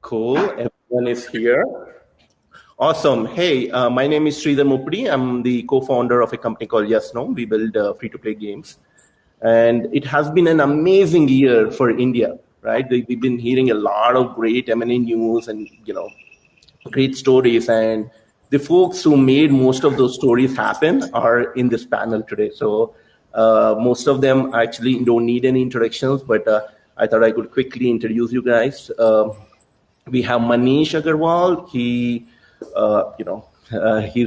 Cool. Everyone is here. Awesome. Hey, my name is Sridhar Mupri. I'm the co-founder of a company called Yes No. We build free-to-play games. And it has been an amazing year for India, right? We've been hearing a lot of great M&A news and, great stories. And the folks who made most of those stories happen are in this panel today. So most of them actually don't need any introductions, but I thought I could quickly introduce you guys. We have Manish Agarwal. He's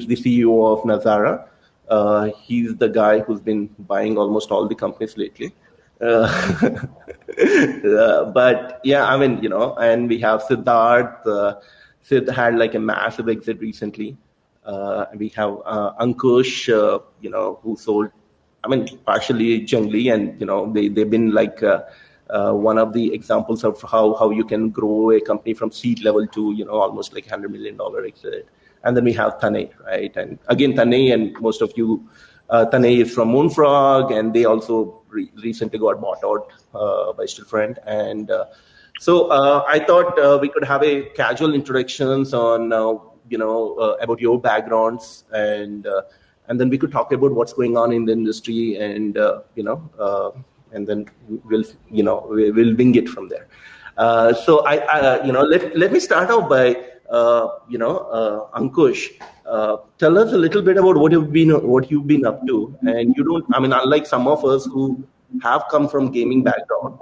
the CEO of Nazara. He's the guy who's been buying almost all the companies lately. But yeah, and we have Siddharth. Sid had like a massive exit recently. We have Ankush, who sold, partially Jungli, and they've been like one of the examples of how you can grow a company from seed level to almost like $100 million exit. And then we have Tanay, right? And again, Tanay, and most of you, Tanay is from Moonfrog, and they also recently got bought out by Stillfriend. And so I thought we could have a casual introductions on about your backgrounds, and then we could talk about what's going on in the industry, and and then we'll wing it from there. So let me start off by Ankush. Tell us a little bit about what you've been up to. And unlike some of us who have come from gaming background,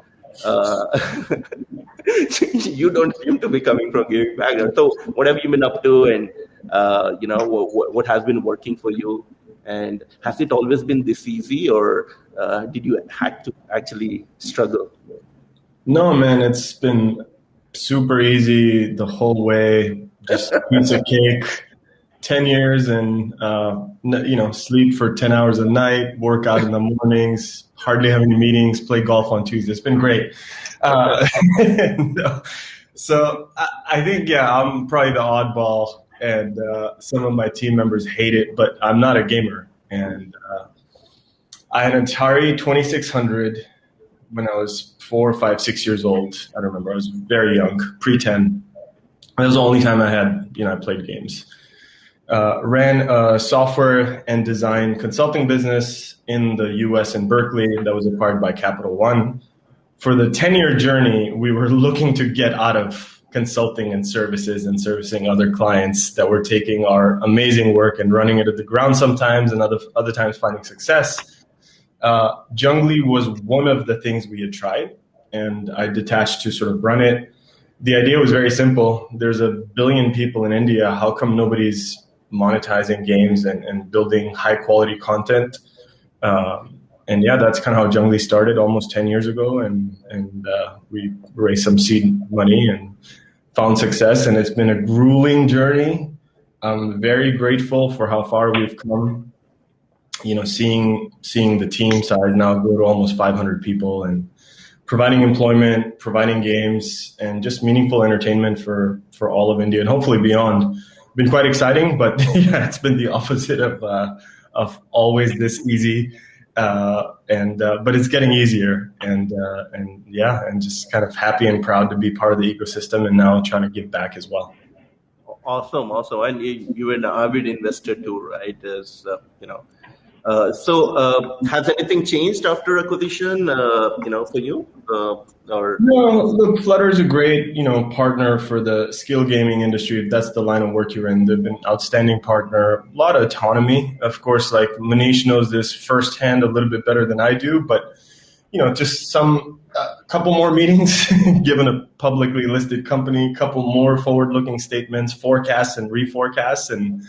you don't seem to be coming from gaming background. So what have you been up to, and what has been working for you? And has it always been this easy, or did you have to actually struggle? No, man, it's been super easy the whole way. Just piece of cake, 10 years, and sleep for 10 hours a night, work out in the mornings, hardly have any meetings, play golf on Tuesday. It's been great. So I think, I'm probably the oddball, and some of my team members hate it, but I'm not a gamer. And I had an Atari 2600 when I was 4, 5, 6 years old. I don't remember. I was very young, pre-10. That was the only time I had, I played games. Ran a software and design consulting business in the US in Berkeley that was acquired by Capital One. For the 10-year journey, we were looking to get out of consulting and services and servicing other clients that were taking our amazing work and running it at the ground sometimes, and other times finding success. Jungli was one of the things we had tried, and I detached to sort of run it. The idea was very simple. There's 1 billion people in India. How come nobody's monetizing games and building high quality content? And yeah, that's kind of how Jungli started almost 10 years ago. And we raised some seed money and found success. And it's been a grueling journey. I'm very grateful for how far we've come. Seeing the team size now grow to almost 500 people, and providing employment, providing games, and just meaningful entertainment for all of India and hopefully beyond. Been quite exciting, but yeah, it's been the opposite of always this easy. But it's getting easier, and just kind of happy and proud to be part of the ecosystem, and now trying to give back as well. Awesome. And you were an avid investor too, right? So has anything changed after acquisition, for you? No, look, Flutter's a great, partner for the skill gaming industry. If that's the line of work you're in, they've been an outstanding partner. A lot of autonomy, of course. Like Manish knows this firsthand a little bit better than I do, but just couple more meetings, given a publicly listed company, couple more forward-looking statements, forecasts and reforecasts, and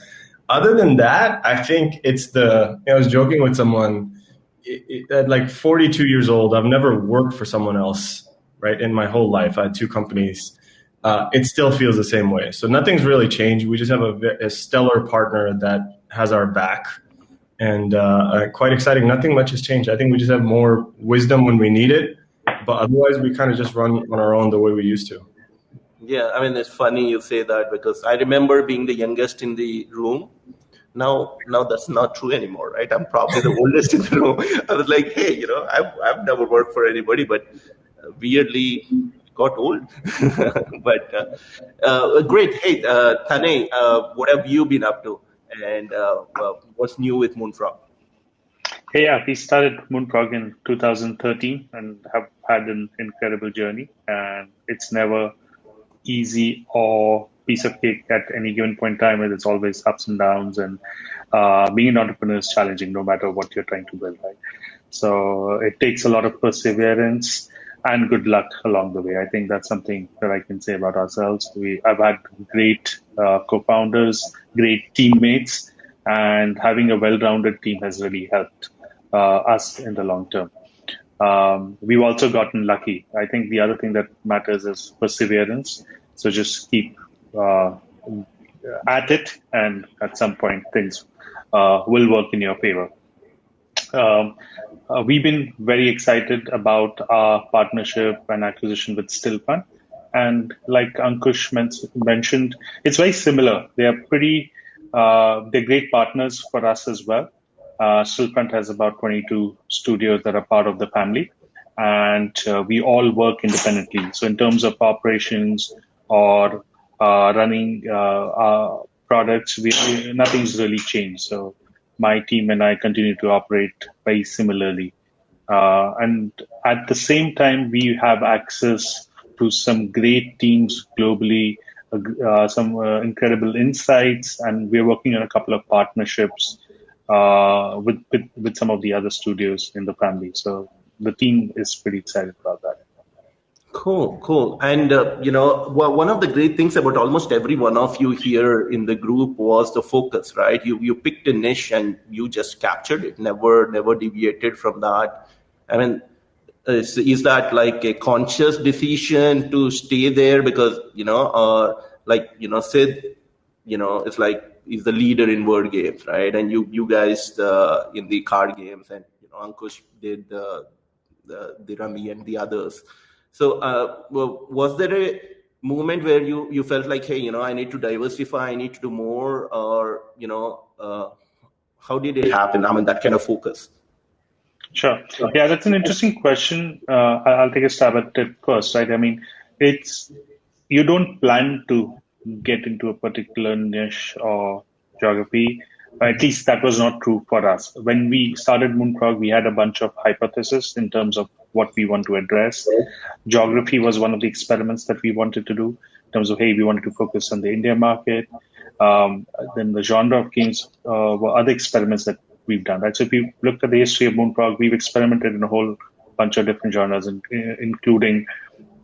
other than that, I think it's I was joking with someone, at like 42 years old, I've never worked for someone else, right, in my whole life. I had 2 companies. It still feels the same way. So nothing's really changed. We just have a stellar partner that has our back, and quite exciting. Nothing much has changed. I think we just have more wisdom when we need it, but otherwise we kind of just run on our own the way we used to. Yeah, it's funny you say that, because I remember being the youngest in the room. Now that's not true anymore, right? I'm probably the oldest in the room. I was like, hey, I've never worked for anybody, but weirdly, got old. But great. Hey, Tane, what have you been up to? And what's new with Moonfrog? Hey, yeah, we started Moonprog in 2013 and have had an incredible journey. And it's never easy or piece of cake at any given point in time. There's always ups and downs, and being an entrepreneur is challenging no matter what you're trying to build, right? So it takes a lot of perseverance and good luck along the way. I think that's something that I can say about ourselves. I've had great co-founders, great teammates, and having a well-rounded team has really helped us in the long term. We've also gotten lucky. I think the other thing that matters is perseverance. So just keep uh, at it, and at some point things will work in your favor. Um, we've been very excited about our partnership and acquisition with Stillfun. And like Ankush mentioned, it's very similar. They're great partners for us as well. Stillfront has about 22 studios that are part of the family, and we all work independently. So in terms of operations or running our products, nothing's really changed. So my team and I continue to operate very similarly. And at the same time, we have access to some great teams globally, some incredible insights, and we're working on a couple of partnerships with some of the other studios in the family. So the team is pretty excited about that. Cool, cool. And one of the great things about almost every one of you here in the group was the focus, right? You picked a niche and you just captured it, never deviated from that. I mean, is that like a conscious decision to stay there because Sid, it's like he's the leader in word games, right? And you guys in the card games, and Ankush did the Rummy and the others. So, was there a moment where you felt like, hey, I need to diversify, I need to do more, or how did it happen? I mean, that kind of focus. Sure. Yeah, that's an interesting question. I'll take a stab at it first, right? I mean, it's you don't plan to get into a particular niche or geography. At least that was not true for us. When we started Moonfrog, we had a bunch of hypotheses in terms of what we want to address. Geography was one of the experiments that we wanted to do in terms of, hey, we wanted to focus on the India market. Then the genre of games were other experiments that we've done, right? So if you looked at the history of Moonfrog, we've experimented in a whole bunch of different genres, including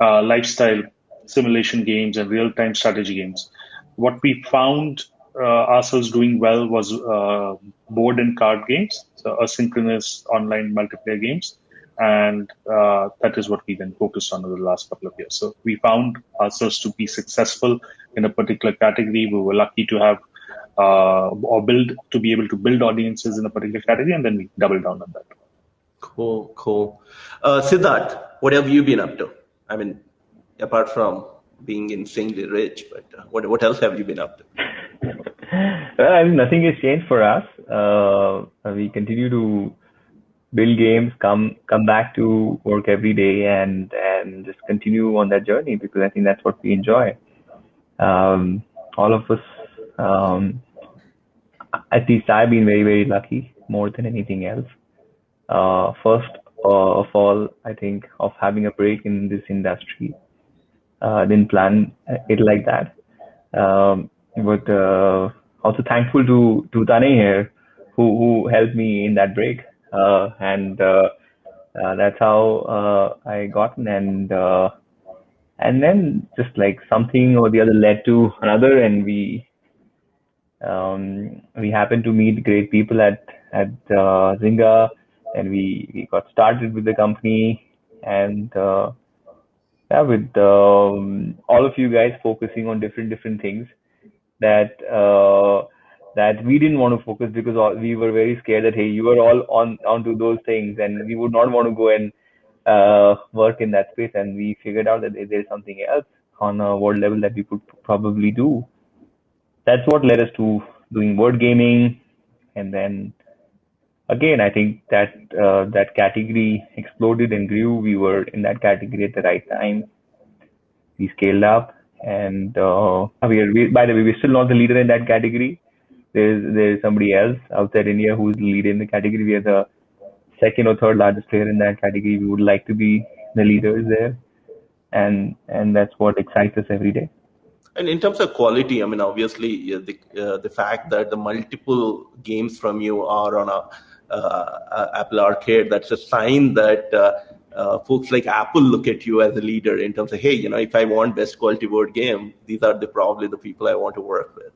lifestyle simulation games and real-time strategy games. What we found ourselves doing well was board and card games, so asynchronous online multiplayer games, and that is what we then focused on over the last couple of years. So we found ourselves to be successful in a particular category. We were lucky to have to be able to build audiences in a particular category, and then we doubled down on that. Cool, cool. Siddharth, what have you been up to? I mean, apart from being insanely rich, but what else have you been up to? Well, I mean, nothing has changed for us. We continue to build games, come back to work every day, and just continue on that journey because I think that's what we enjoy. All of us, at least I've been very, very lucky more than anything else. First of all, I think of having a break in this industry. Didn't plan it like that. But also thankful to Tane here, who helped me in that break. And that's how I gotten and then just like something or the other led to another, and we happened to meet great people at Zynga, and we got started with the company, and yeah, with all of you guys focusing on different things that that we didn't want to focus because we were very scared that hey, you were all onto those things, and we would not want to go and work in that space. And we figured out that there's something else on a world level that we could probably do. That's what led us to doing word gaming, and then again, I think that that category exploded and grew. We were in that category at the right time, we scaled up, and by the way, we're still not the leader in that category. There's somebody else outside India who's the leader in the category. We are the second or third largest player in that category. We would like to be the leaders there, and that's what excites us every day. And in terms of quality, I mean, obviously, the fact that the multiple games from you are on a Apple Arcade, that's a sign that folks like Apple look at you as a leader in terms of, hey, if I want best quality board game, these are probably the people I want to work with,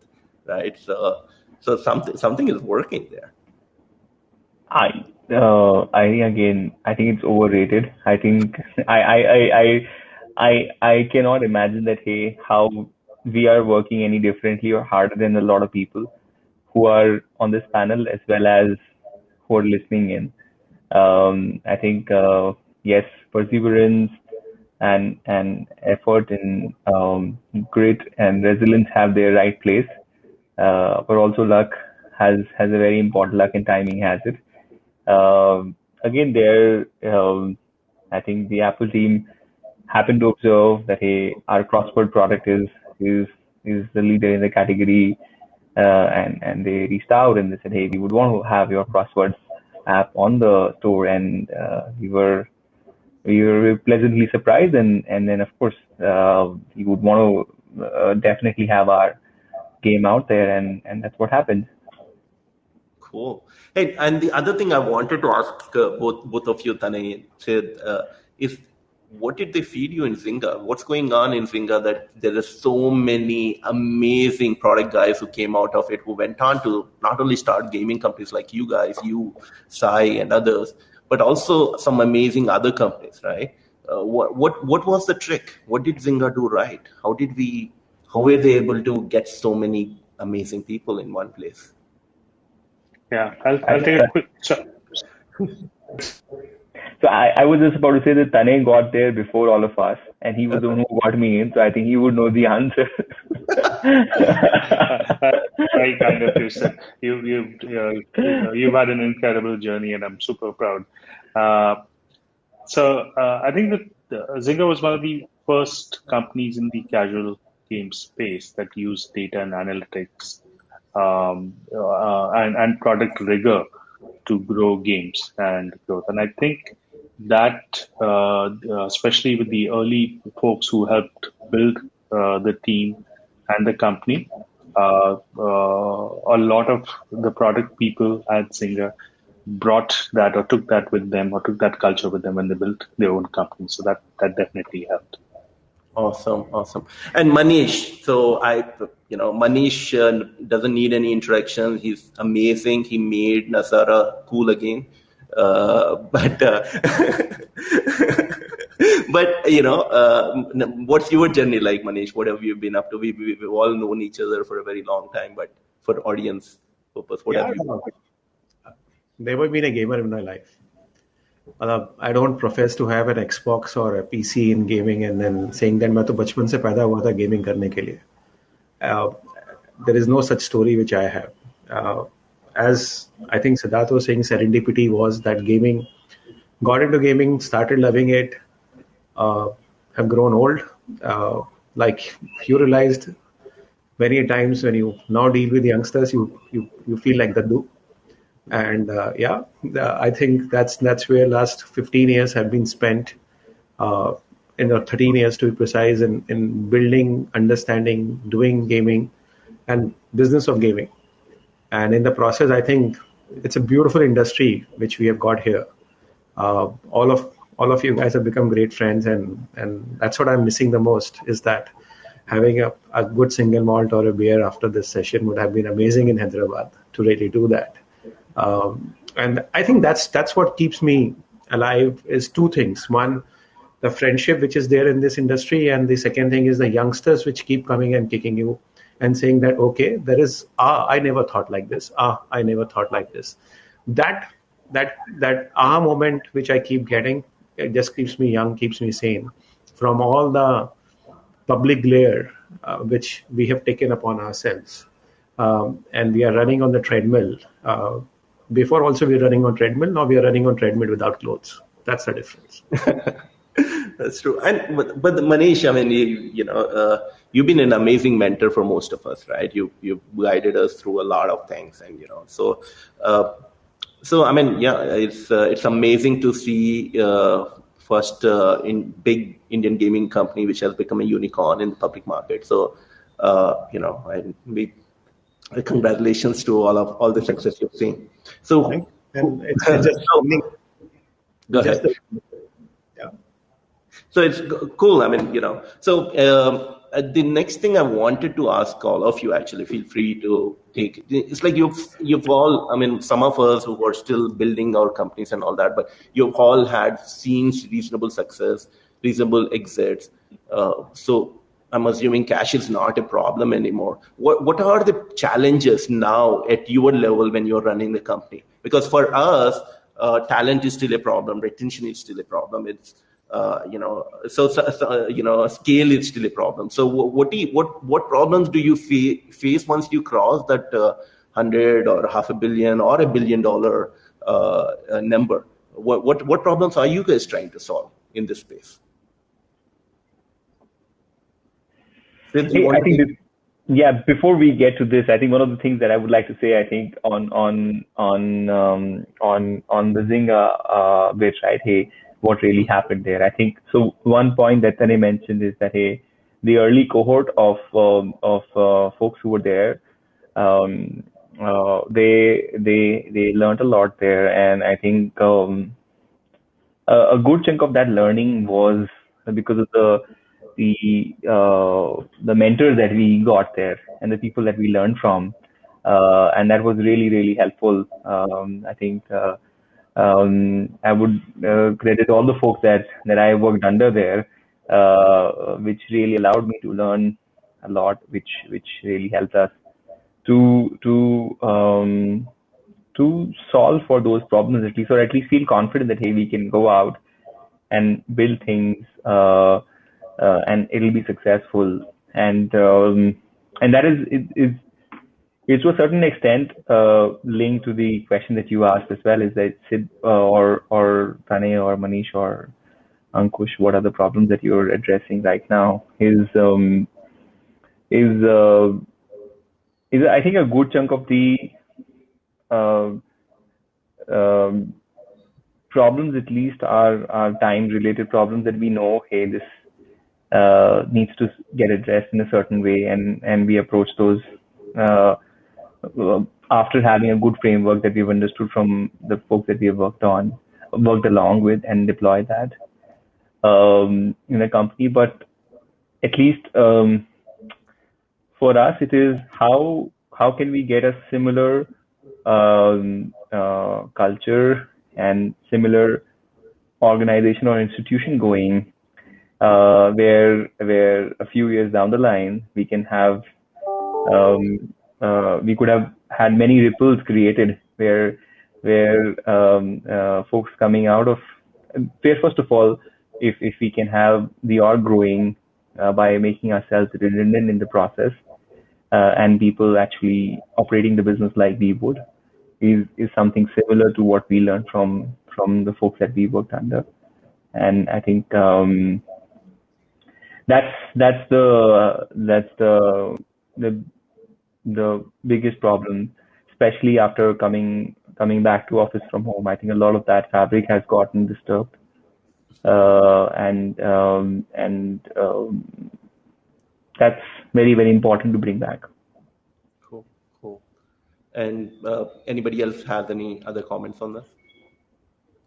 right? So something is working there. I think it's overrated. I think I cannot imagine that, hey, how we are working any differently or harder than a lot of people who are on this panel as well as who are listening in. I think yes, perseverance and effort and grit and resilience have their right place, but also luck has a very important luck and timing has it. Again, I think the Apple team happened to observe that, hey, our crossword product is the leader in the category, and they reached out and they said, hey, we would want to have your crosswords app on the store, and we were pleasantly surprised, and then of course we would want to definitely have our game out there, and that's what happened. Cool. Hey, and the other thing I wanted to ask both of you, Tanay and Sid, is what did they feed you in Zynga? What's going on in Zynga that there are so many amazing product guys who came out of it, who went on to not only start gaming companies like you guys, you, Sai, and others, but also some amazing other companies, right? What was the trick? What did Zynga do right? How were they able to get so many amazing people in one place? Yeah, I'll take a quick shot. So I was just about to say that Tanay got there before all of us, and he was the one who got me in. So I think he would know the answer. Very kind of you, Sid. You've had an incredible journey, and I'm super proud. So I think that Zynga was one of the first companies in the casual game space that used data and analytics and product rigor to grow games and growth. And I think that, especially with the early folks who helped build the team and the company, a lot of the product people at Zynga brought that or took that with them or took that culture with them when they built their own company. So that definitely helped. Awesome. And Manish, so Manish doesn't need any introduction. He's amazing. He made Nazara cool again. But what's your journey like, Manish? What have you been up to? We've all known each other for a very long time, but for audience purpose, what have you done? Never been a gamer in my life. I don't profess to have an Xbox or a PC in gaming and then saying that मैं तो बचपन से पैदा हुआ था gaming करने के लिए. There is no such story which I have. As I think Siddharth was saying, serendipity was that got into gaming, started loving it, have grown old. Like you realized many times when you now deal with youngsters, you feel like Daddu. And I think that's where last 15 years have been spent, 13 years to be precise, in building, understanding, doing gaming, and business of gaming. And in the process, I think it's a beautiful industry which we have got here. All of you guys have become great friends, and that's what I'm missing the most, is that having a good single malt or a beer after this session would have been amazing in Hyderabad to really do that. And I think that's what keeps me alive, is two things. One, the friendship which is there in this industry, and the second thing is the youngsters which keep coming and kicking you and saying that, okay, there is, I never thought like this. I never thought like this. That moment which I keep getting, it just keeps me young, keeps me sane from all the public glare which we have taken upon ourselves. And we are running on the treadmill. Before also we were running on treadmill. Now we are running on treadmill without clothes. That's the difference. That's true. And but Manish, I mean, you've been an amazing mentor for most of us, right? You've guided us through a lot of things, and so I mean, yeah, it's amazing to see first in big Indian gaming company which has become a unicorn in the public market. So and congratulations to all the success you've seen. So, And it's just beginning. Go Just ahead. yeah. So it's cool. I mean, So the next thing I wanted to ask all of you, actually, feel free to take. It's like you've all. I mean, some of us who are still building our companies and all that, but you've all had seen reasonable success, reasonable exits. So I'm assuming cash is not a problem anymore. What are the challenges now at your level when you're running the company? Because for us, talent is still a problem, retention is still a problem. It's scale is still a problem. So what problems do you face once you cross that 100 or $500 million or $1 billion number? What problems are you guys trying to solve in this space? Hey, I think before we get to this, I think one of the things that I would like to say, I think on the Zynga bit, right? Hey, what really happened there? I think so. One point that Tane mentioned is that hey, the early cohort of folks who were there, they learned a lot there, and I think a good chunk of that learning was because of the mentors that we got there and the people that we learned from, and that was really really helpful. I think I would credit all the folks that I worked under there, which really allowed me to learn a lot, which really helped us to solve for those problems at least, or at least feel confident that hey, we can go out and build things, and it'll be successful. And that is to a certain extent linked to the question that you asked as well. Is that Sid or Tane or Manish or Ankush, what are the problems that you're addressing right now? Is I think a good chunk of the problems at least are time related problems that we know, hey, this needs to get addressed in a certain way, and we approach those after having a good framework that we've understood from the folks that we have worked along with, and deploy that in a company. But at least for us, it is how can we get a similar culture and similar organization or institution going, where a few years down the line we can have we could have had many ripples created where folks coming out of where, first of all, if we can have the org growing by making ourselves redundant in the process, and people actually operating the business like we would, is something similar to what we learned from the folks that we worked under. And I think that's the biggest problem, especially after coming back to office from home. I think a lot of that fabric has gotten disturbed, and that's very very important to bring back. Cool. And anybody else have any other comments on this?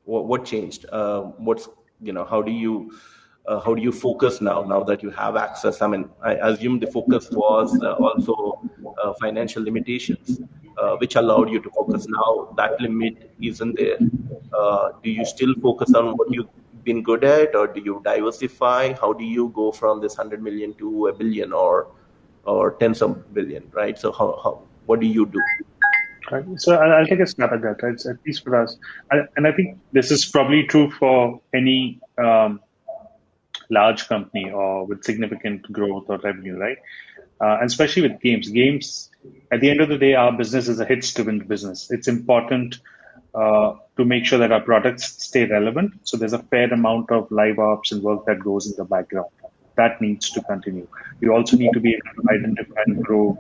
What changed? What's how do you focus now that you have access? I mean, I assume the focus was also financial limitations, which allowed you to focus. Now that limit isn't there. Do you still focus on what you've been good at, or do you diversify? How do you go from this 100 million to $1 billion or tens of billion, right? So what do you do? Right. So I'll take a snap at that. Right? At least for us, and I think this is probably true for any large company or with significant growth or revenue, right? And especially with games. Games, at the end of the day, our business is a hits-driven business. It's important to make sure that our products stay relevant. So there's a fair amount of live ops and work that goes in the background. That needs to continue. You also need to be able to identify and grow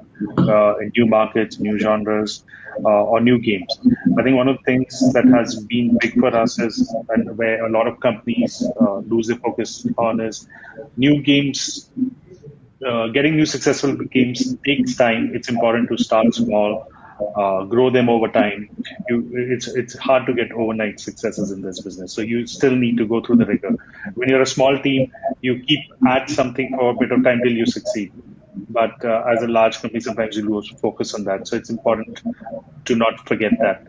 in new markets, new genres, or new games. I think one of the things that has been big for us is, and where a lot of companies lose their focus on, is new games. Getting new successful games takes time. It's important to start small, grow them over time. It's hard to get overnight successes in this business. So you still need to go through the rigor. When you're a small team, you keep at something for a bit of time till you succeed. But as a large company, sometimes you lose focus on that. So it's important to not forget that.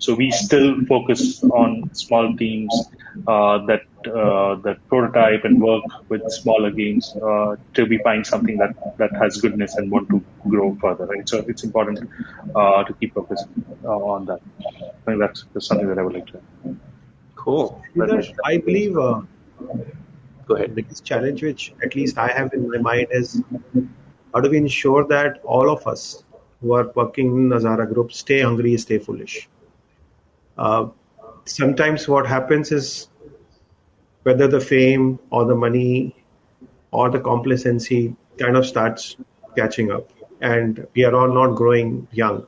So we still focus on small teams that prototype and work with smaller games till we find something that has goodness and want to grow further. Right. So it's important to keep focusing on that. I think that's something that I would like to add. Cool. I believe Go the ahead. biggest challenge, which at least I have in my mind, is how do we ensure that all of us who are working in Nazara Group stay hungry, stay foolish. Sometimes what happens is whether the fame or the money or the complacency kind of starts catching up, and we are all not growing young.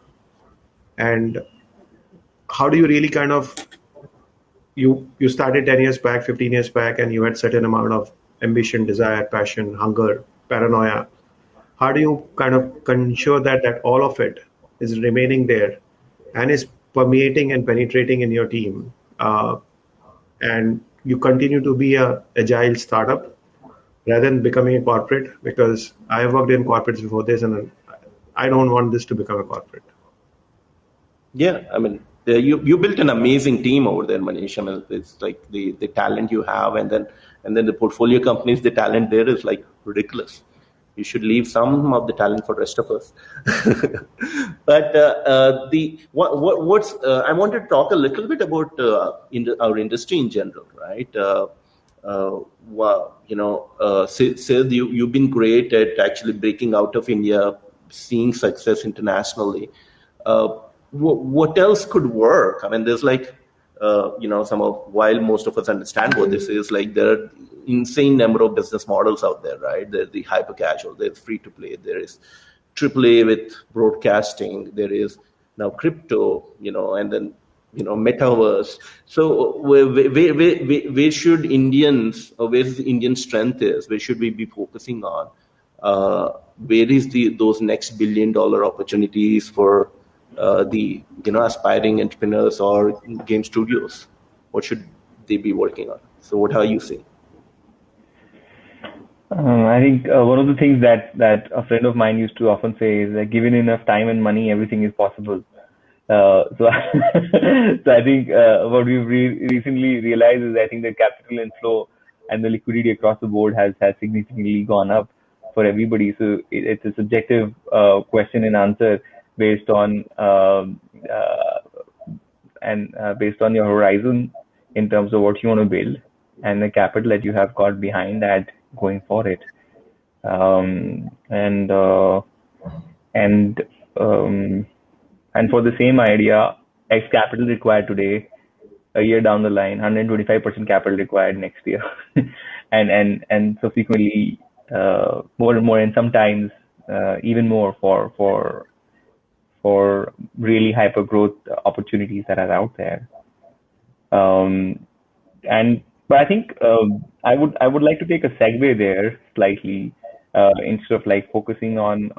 And how do you really kind of you started 10 years back, 15 years back, and you had certain amount of ambition, desire, passion, hunger, paranoia. How do you kind of ensure that all of it is remaining there and is permeating and penetrating in your team, and you continue to be a agile startup rather than becoming a corporate? Because I have worked in corporates before this, and I don't want this to become a corporate. Yeah, I mean, you built an amazing team over there, Manish. I mean, it's like the talent you have, and then the portfolio companies, the talent there is like ridiculous. You should leave some of the talent for the rest of us. But I want to talk a little bit about our industry in general, right? Sid, you've been great at actually breaking out of India, seeing success internationally. What else could work? I mean, there's like, while most of us understand what this is, like there are insane number of business models out there, right? There's the hyper casual, there's free to play, there is AAA with broadcasting, there is now crypto, and then, metaverse. So where should Indians, or where the Indian strength is, where should we be focusing on? Where is those next $1 billion opportunities for the aspiring entrepreneurs or game studios? What should they be working on? So what are you saying? I think one of the things that a friend of mine used to often say is that given enough time and money, everything is possible. So I think what we've recently realized is I think the capital inflow and the liquidity across the board has significantly gone up for everybody. So it's a subjective question and answer based on based on your horizon in terms of what you want to build and the capital that you have got behind that going for it. And for the same idea, X capital required today, a year down the line, 125% capital required next year, and subsequently more and more, and sometimes even more for really hyper growth opportunities that are out there. But I think I would like to take a segue there slightly, instead of like focusing on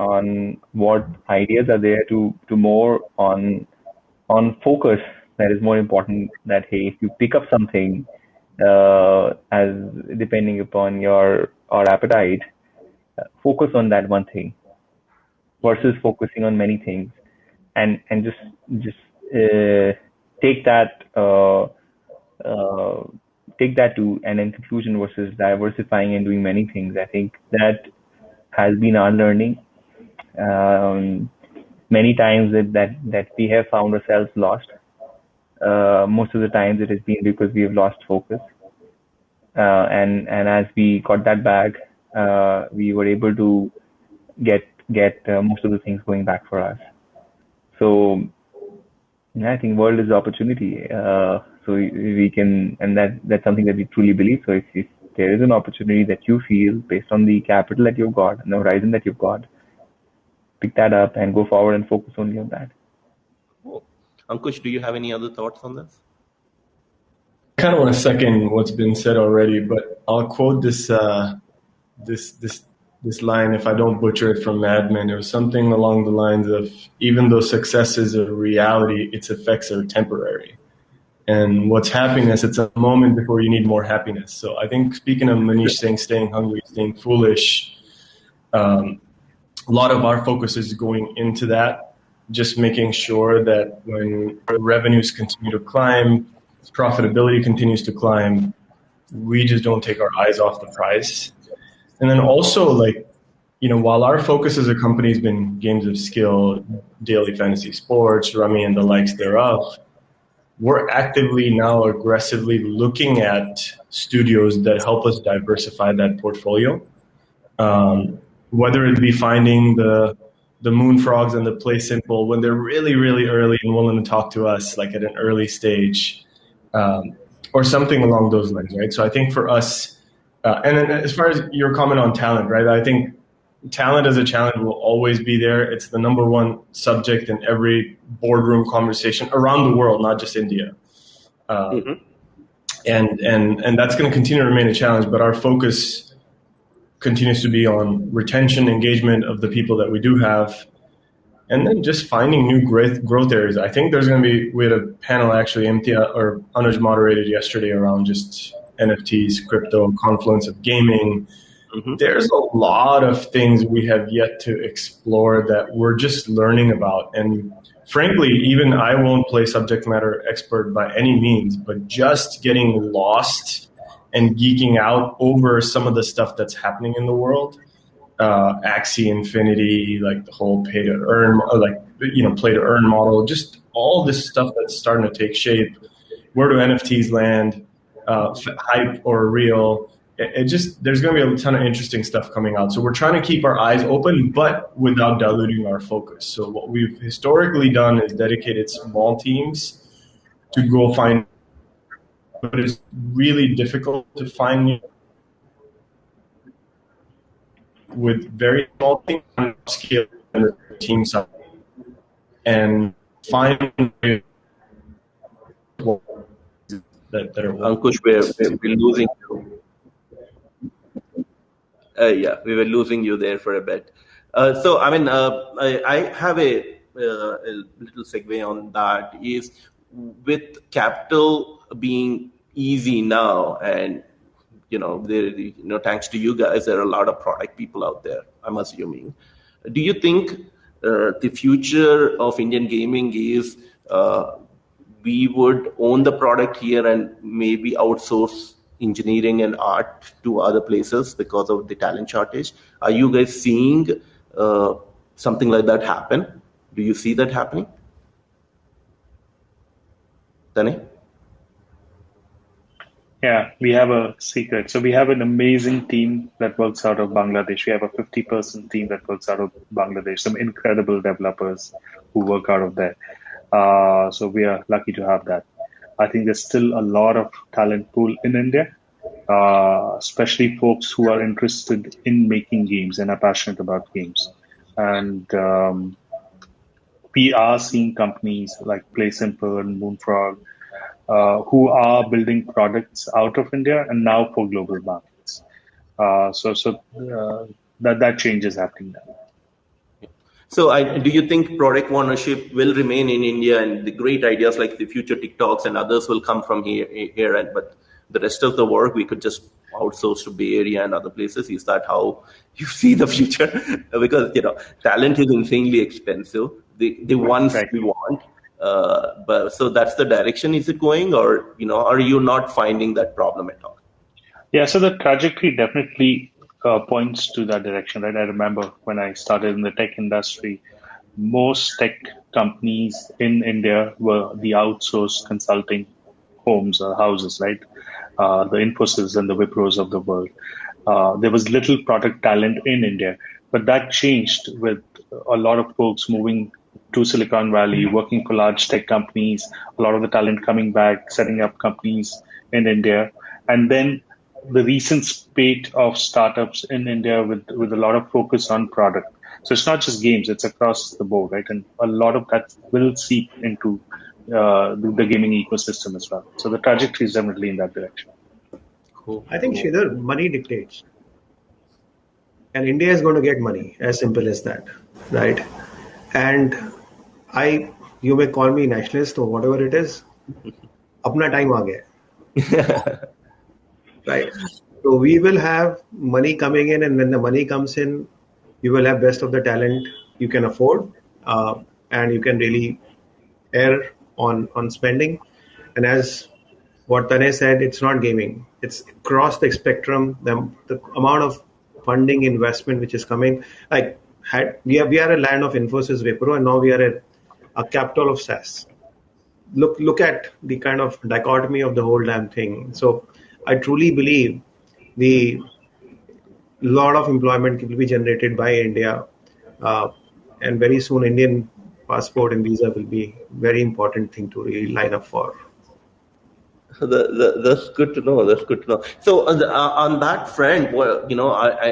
what ideas are there to more on focus. That is more important. That hey, if you pick up something, as depending upon your appetite, focus on that one thing versus focusing on many things, and just take that to an end conclusion versus diversifying and doing many things. I think that has been our learning. Many times that we have found ourselves lost. Most of the times it has been because we have lost focus. And as we got that back, we were able to get most of the things going back for us. So Yeah, I think world is opportunity. So we can, and that's something that we truly believe. So if there is an opportunity that you feel based on the capital that you've got and the horizon that you've got, pick that up and go forward and focus only on that. Cool. Ankush, do you have any other thoughts on this? I kind of want to second what's been said already, but I'll quote this line, if I don't butcher it, from Mad Men. It was something along the lines of, even though success is a reality, its effects are temporary. And what's happiness? It's a moment before you need more happiness. So I think, speaking of Manish saying staying hungry, staying foolish, a lot of our focus is going into that, just making sure that when revenues continue to climb, profitability continues to climb, we just don't take our eyes off the prize. And then also, like, while our focus as a company has been games of skill, daily fantasy sports, Rummy, and the likes thereof, we're actively now aggressively looking at studios that help us diversify that portfolio. Whether it be finding the Moonfrogs and the Play Simple when they're really, really early and willing to talk to us, like at an early stage, or something along those lines, right? So I think for us, and then as far as your comment on talent, right? I think talent as a challenge will always be there. It's the number one subject in every boardroom conversation around the world, not just India. And that's going to continue to remain a challenge, but our focus continues to be on retention, engagement of the people that we do have, and then just finding new growth areas. I think there's going to be, we had a panel actually, Anuj moderated yesterday around just NFTs, crypto, confluence of gaming. Mm-hmm. There's a lot of things we have yet to explore that we're just learning about. And frankly, even I won't play subject matter expert by any means, but just getting lost and geeking out over some of the stuff that's happening in the world, Axie Infinity, like the whole play to earn model, just all this stuff that's starting to take shape. Where do NFTs land? Hype or real? There's going to be a ton of interesting stuff coming out. So we're trying to keep our eyes open, but without diluting our focus. So what we've historically done is dedicated small teams to go find, but it's really difficult to find with very small teams scale team size and find that are. Ankush, we're losing you. Yeah, we were losing you there for a bit. So, I mean, I have a little segue on that. Is with capital being easy now, and thanks to you guys, there are a lot of product people out there, I'm assuming. Do you think the future of Indian gaming is we would own the product here and maybe outsource engineering and art to other places because of the talent shortage? Are you guys seeing something like that happen? Do you see that happening? Danny? Yeah, we have a secret. So we have an amazing team that works out of Bangladesh. We have a 50-person team that works out of Bangladesh, some incredible developers who work out of there. So we are lucky to have that. I think there's still a lot of talent pool in India, especially folks who are interested in making games and are passionate about games. And we are seeing companies like Play Simple and Moonfrog who are building products out of India and now for global markets. So that change is happening now. So do you think product ownership will remain in India and the great ideas like the future TikToks and others will come from here, but the rest of the work we could just outsource to Bay Area and other places? Is that how you see the future? Because talent is insanely expensive. The ones we want. But so that's the direction is it going, or are you not finding that problem at all? Yeah, so the trajectory definitely points to that direction, right? I remember when I started in the tech industry, most tech companies in India were the outsourced consulting homes or houses, right? The Infosys and the Wipros of the world. There was little product talent in India, but that changed with a lot of folks moving to Silicon Valley, working for large tech companies, a lot of the talent coming back, setting up companies in India. And then the recent spate of startups in India with a lot of focus on product. So it's not just games, it's across the board, right? And a lot of that will seep into the gaming ecosystem as well. So the trajectory is definitely in that direction. Cool. I think Sridhar, money dictates, and India is going to get money. As simple as that, right? And you may call me nationalist or whatever it is. Apna time aa gaya, right? So we will have money coming in, and when the money comes in, you will have best of the talent you can afford, and you can really err on spending. And as what Tanay said, it's not gaming. It's across the spectrum. The amount of funding investment which is coming, like we are a land of Infosys, Wipro, and now we are a capital of SaaS. Look at the kind of dichotomy of the whole damn thing. So I truly believe the lot of employment will be generated by India, and very soon Indian passport and visa will be very important thing to really line up for. That's good to know. That's good to know. So on that front, well,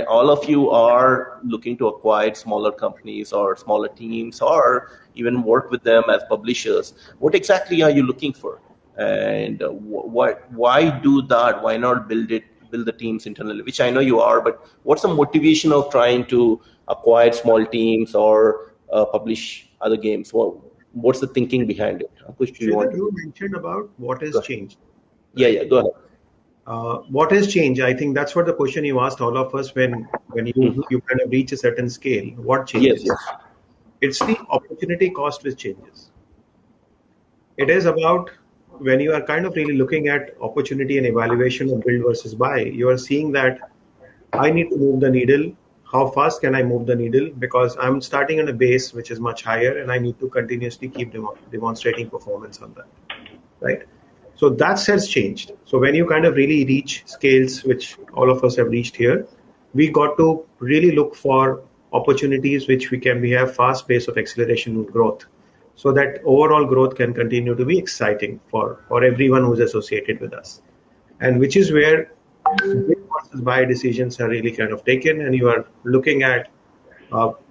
all of you are looking to acquire smaller companies or smaller teams, or even work with them as publishers. What exactly are you looking for? And why do that? Why not build the teams internally? Which I know you are, but what's the motivation of trying to acquire small teams or publish other games? What's the thinking behind it? Ankush, do you want? You mentioned about what has changed. Yeah, go ahead. What has changed? I think that's what the question you asked all of us when you kind of reach a certain scale. What changes? Yes. It's the opportunity cost which changes. It is about when you are kind of really looking at opportunity and evaluation of build versus buy, you are seeing that I need to move the needle. How fast can I move the needle? Because I'm starting on a base which is much higher, and I need to continuously keep demonstrating performance on that, right? So that has changed. So when you kind of really reach scales, which all of us have reached here, we got to really look for opportunities which we have fast pace of acceleration and growth, so that overall growth can continue to be exciting for everyone who's associated with us. And which is where big versus buy decisions are really kind of taken, and you are looking at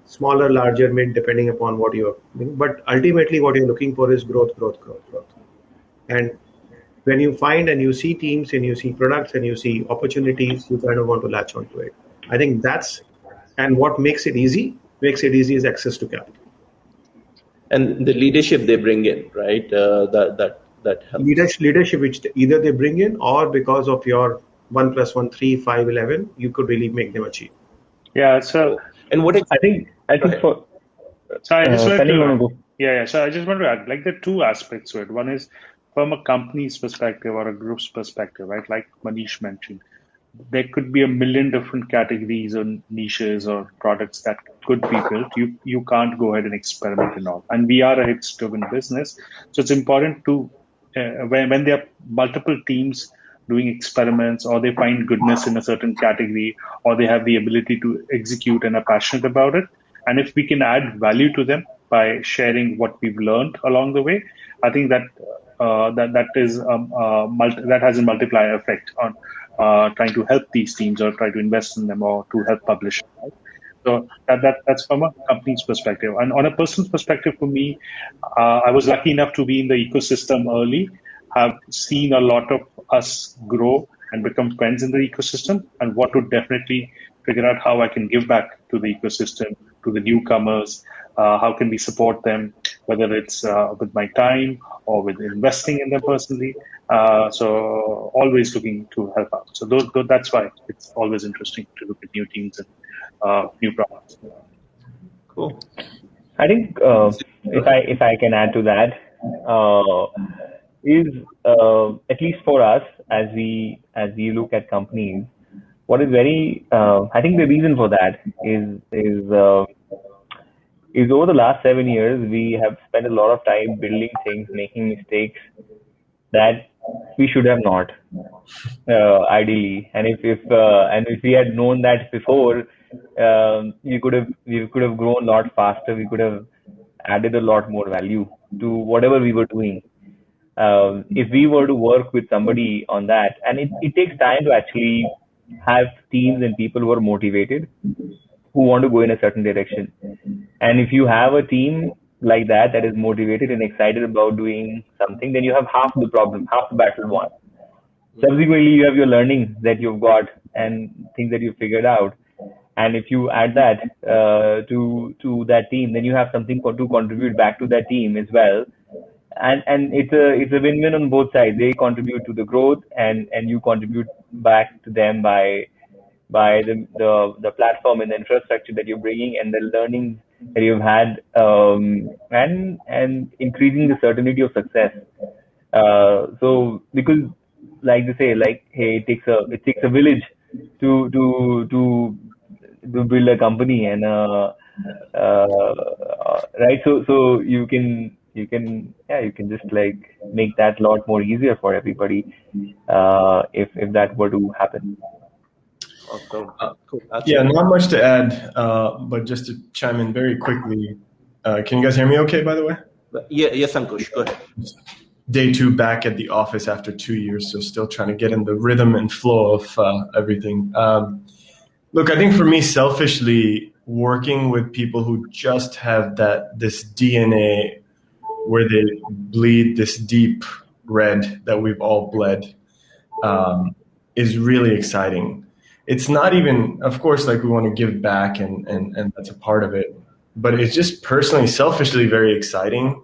smaller, larger, mid, depending upon what you're doing. But ultimately, what you're looking for is growth. And when you find and you see teams and you see products and you see opportunities, you kind of want to latch onto it. I think and what makes it easy is access to capital. And the leadership they bring in, right? That helps. Leadership which either they bring in, or because of your 1 + 1 3 5 11, you could really make them achieve. Yeah. So and what I think for so I just wanted to go. yeah. So I just want to add, like, there are two aspects to it. One is from a company's perspective or a group's perspective, right? Like Manish mentioned, there could be a million different categories or niches or products that could be built. You can't go ahead and experiment and all. And we are a hits-driven business, so it's important to when there are multiple teams doing experiments, or they find goodness in a certain category, or they have the ability to execute and are passionate about it. And if we can add value to them by sharing what we've learned along the way, I think that that has a multiplier effect on trying to help these teams or try to invest in them or to help publish. Right? So that's from a company's perspective. And on a personal perspective, for me, I was lucky enough to be in the ecosystem early, have seen a lot of us grow and become friends in the ecosystem, and want to definitely figure out how I can give back to the ecosystem, to the newcomers. How can we support them, whether it's with my time or with investing in them personally. So always looking to help out. So that's why it's always interesting to look at new teams and new products. Cool. I think if I can add to that, is at least for us, as we look at companies, what is very I think the reason for that is over the last 7 years we have spent a lot of time building things, making mistakes that we should have not, ideally. And if we had known that before, we could have grown a lot faster. We could have added a lot more value to whatever we were doing. If we were to work with somebody on that, and it takes time to actually have teams and people who are motivated, who want to go in a certain direction. And if you have a team like that is motivated and excited about doing something, then you have half the problem, half the battle won. Subsequently, you have your learning that you've got and things that you've figured out. And if you add that to that team, then you have something to contribute back to that team as well. And it's a win-win on both sides. They contribute to the growth, and you contribute back to them by the platform and the infrastructure that you're bringing and the learning that you've had, and increasing the certainty of success. So because like they say, like, hey, it takes a village to build a company, and right. So you can just like make that a lot more easier for everybody, if that were to happen. Awesome. Cool. Yeah, not much to add, but just to chime in very quickly. Can you guys hear me okay, by the way? Yes, Ankush, go ahead. Day 2 back at the office after 2 years, so still trying to get in the rhythm and flow of everything. Look, I think for me, selfishly, working with people who just have this DNA where they bleed this deep red that we've all bled, is really exciting. It's not even, of course, like we want to give back and that's a part of it, but it's just personally, selfishly very exciting.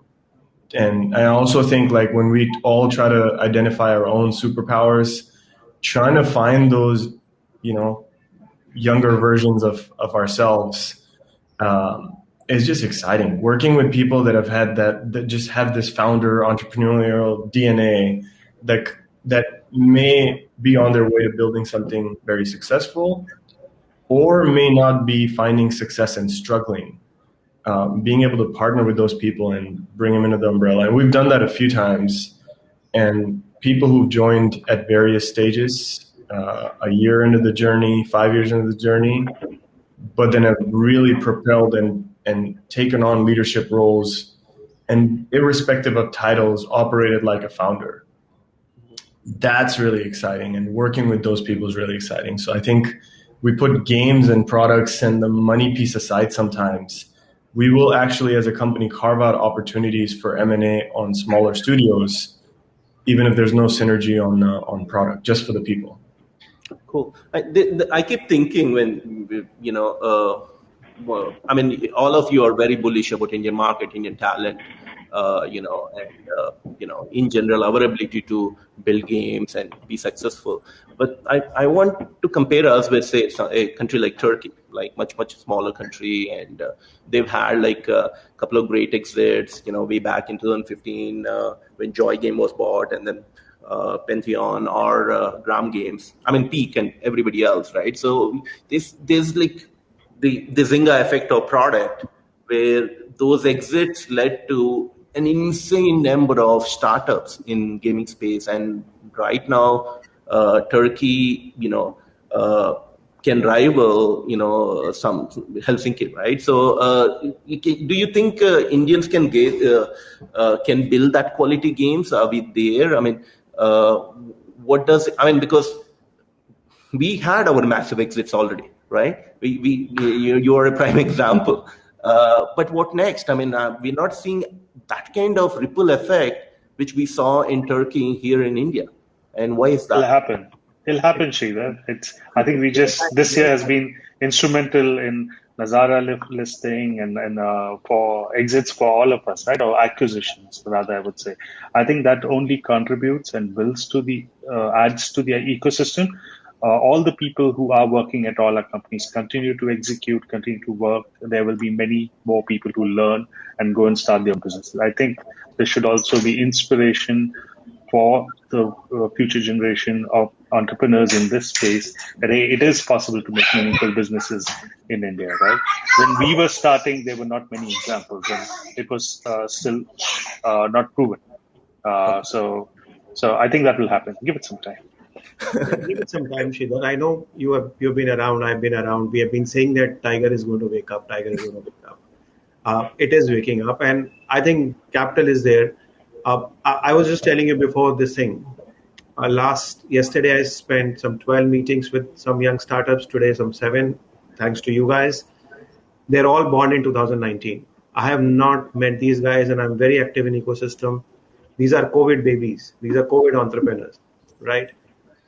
And I also think like when we all try to identify our own superpowers, trying to find those, younger versions of ourselves, is just exciting. Working with people that have had that just have this founder entrepreneurial DNA that may be on their way to building something very successful, or may not be finding success and struggling. Being able to partner with those people and bring them into the umbrella. And we've done that a few times. And people who've joined at various stages, a year into the journey, 5 years into the journey, but then have really propelled and taken on leadership roles, and irrespective of titles, operated like a founder. That's really exciting. And working with those people is really exciting. So I think we put games and products and the money piece aside sometimes. We will actually, as a company, carve out opportunities for M&A on smaller studios, even if there's no synergy on product, just for the people. Cool. I keep thinking when, well, I mean, all of you are very bullish about Indian market, Indian talent, in general, our ability to build games and be successful. But I want to compare us with, say, a country like Turkey, like much smaller country, and they've had like a couple of great exits, way back in 2015 when Joy Game was bought, and then Pantheon or Gram Games. I mean, Peak and everybody else, right? So there's like the Zynga effect of product, where those exits led to an insane number of startups in gaming space. And right now, Turkey, can rival, some Helsinki, right? So, do you think Indians can build that quality games? Are we there? I mean, because we had our massive exits already, right? You are a prime example. But what next? I mean, we're not seeing that kind of ripple effect which we saw in Turkey here in India. And why is that? It'll happen, Sridhar. I think this year has been instrumental in Nazara listing and for exits for all of us, right? Or acquisitions, rather, I would say. I think that only contributes and builds to adds to the ecosystem. All the people who are working at all our companies continue to execute, continue to work. There will be many more people who learn and go and start their businesses. I think there should also be inspiration for the future generation of entrepreneurs in this space that, hey, it is possible to make meaningful businesses in India, right? When we were starting, there were not many examples, and it was still not proven. So I think that will happen. Give it some time. Give it some time, Sridhar. I know you've been around, I've been around. We have been saying that Tiger is going to wake up, Tiger is going to wake up. It is waking up, and I think capital is there. I was just telling you before this thing. Yesterday, I spent some 12 meetings with some young startups. Today, some 7, thanks to you guys. They're all born in 2019. I have not met these guys, and I'm very active in ecosystem. These are COVID babies. These are COVID entrepreneurs, right?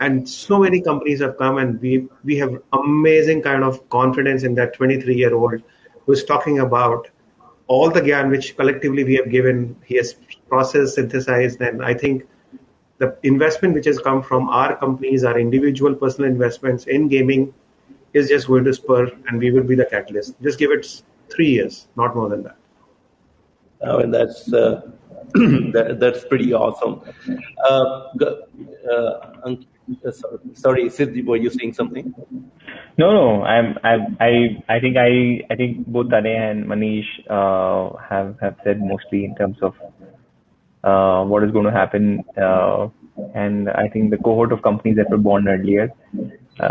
And so many companies have come, and we have amazing kind of confidence in that 23-year-old who is talking about all the gyan which collectively we have given. He has processed, synthesized, and I think the investment which has come from our companies, our individual personal investments in gaming, is just going to spur, and we will be the catalyst. Just give it 3 years, not more than that. I mean, that's that's pretty awesome. Sorry, Sid, were you saying something? No. I think both Tane and Manish have said mostly in terms of what is going to happen, and I think the cohort of companies that were born earlier, they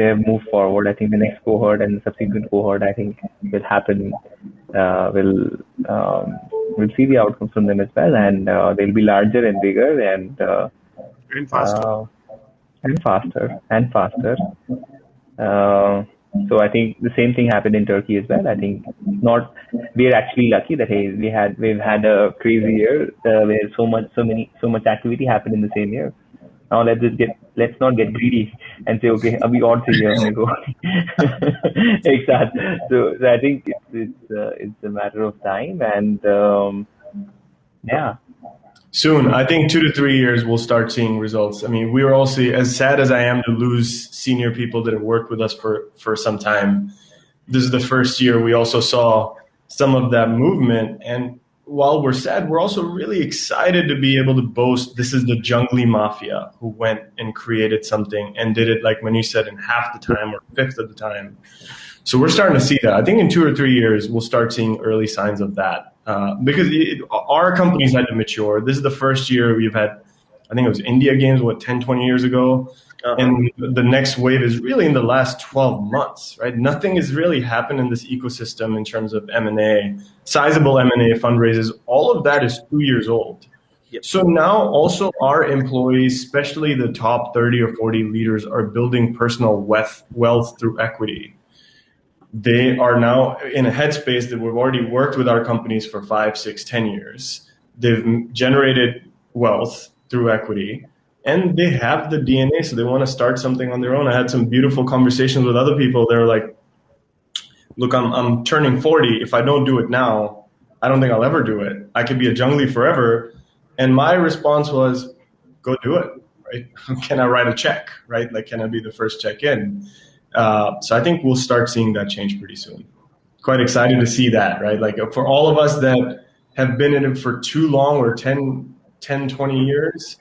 have moved forward. I think the next cohort and the subsequent cohort, I think, will happen. We'll see the outcomes from them as well, and they'll be larger and bigger and faster. Faster. So I think the same thing happened in Turkey as well. I think we're actually lucky that we've had a crazy year where so much activity happened in the same year. Now let's not get greedy and say, okay, abhi aur chahiye humne ko. Exactly. So I think it's a matter of time, and yeah. Soon, I think 2 to 3 years, we'll start seeing results. I mean, we were also, as sad as I am to lose senior people that have worked with us for some time, this is the first year we also saw some of that movement. And while we're sad, we're also really excited to be able to boast this is the Jungly Mafia who went and created something and did it, like Manish said, in half the time or a fifth of the time. So we're starting to see that. I think in 2 or 3 years, we'll start seeing early signs of that. Because our companies had to mature. This is the first year we've had, I think it was India Games, 10, 20 years ago. Uh-huh. And the next wave is really in the last 12 months, right? Nothing has really happened in this ecosystem in terms of M&A, sizable M&A fundraisers. All of that is 2 years old. Yep. So now also our employees, especially the top 30 or 40 leaders, are building personal wealth through equity. They are now in a headspace that we've already worked with our companies for 5, 6, 10 years. They've generated wealth through equity, and they have the DNA, so they want to start something on their own. I had some beautiful conversations with other people. They're like, look, I'm turning 40. If I don't do it now, I don't think I'll ever do it. I could be a jungly forever. And my response was, go do it, right? Can I write a check, right? Like, can I be the first check in? So I think we'll start seeing that change pretty soon. Quite excited to see that, right? Like for all of us that have been in it for too long or 10, 20 years,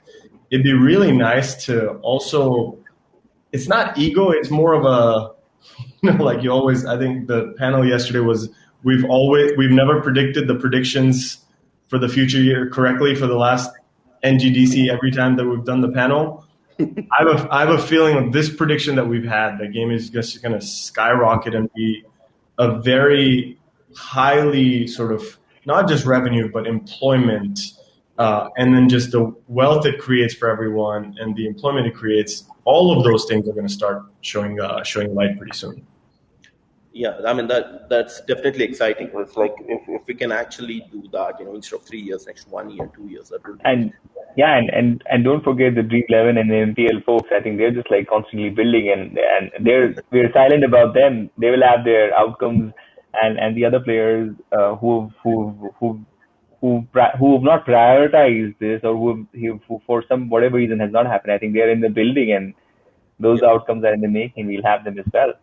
it'd be really nice to also, it's not ego, it's more of a, like you always, I think the panel yesterday was, we've never predicted the predictions for the future year correctly for the last IGDC every time that we've done the panel. I have a feeling of this prediction that we've had, the game is just going to skyrocket and be a very highly sort of, not just revenue, but employment, and then just the wealth it creates for everyone and the employment it creates. All of those things are going to start showing light pretty soon. Yeah, I mean that's definitely exciting. It's like if we can actually do that, instead of 3 years, next 1 year, 2 years, that would be. And don't forget the Dream 11 and the MTL folks. I think they're just like constantly building, and we're silent about them. They will have their outcomes, and the other players who've not prioritized this, or who for some whatever reason has not happened. I think they're in the building, and those outcomes are in the making. We'll have them as well.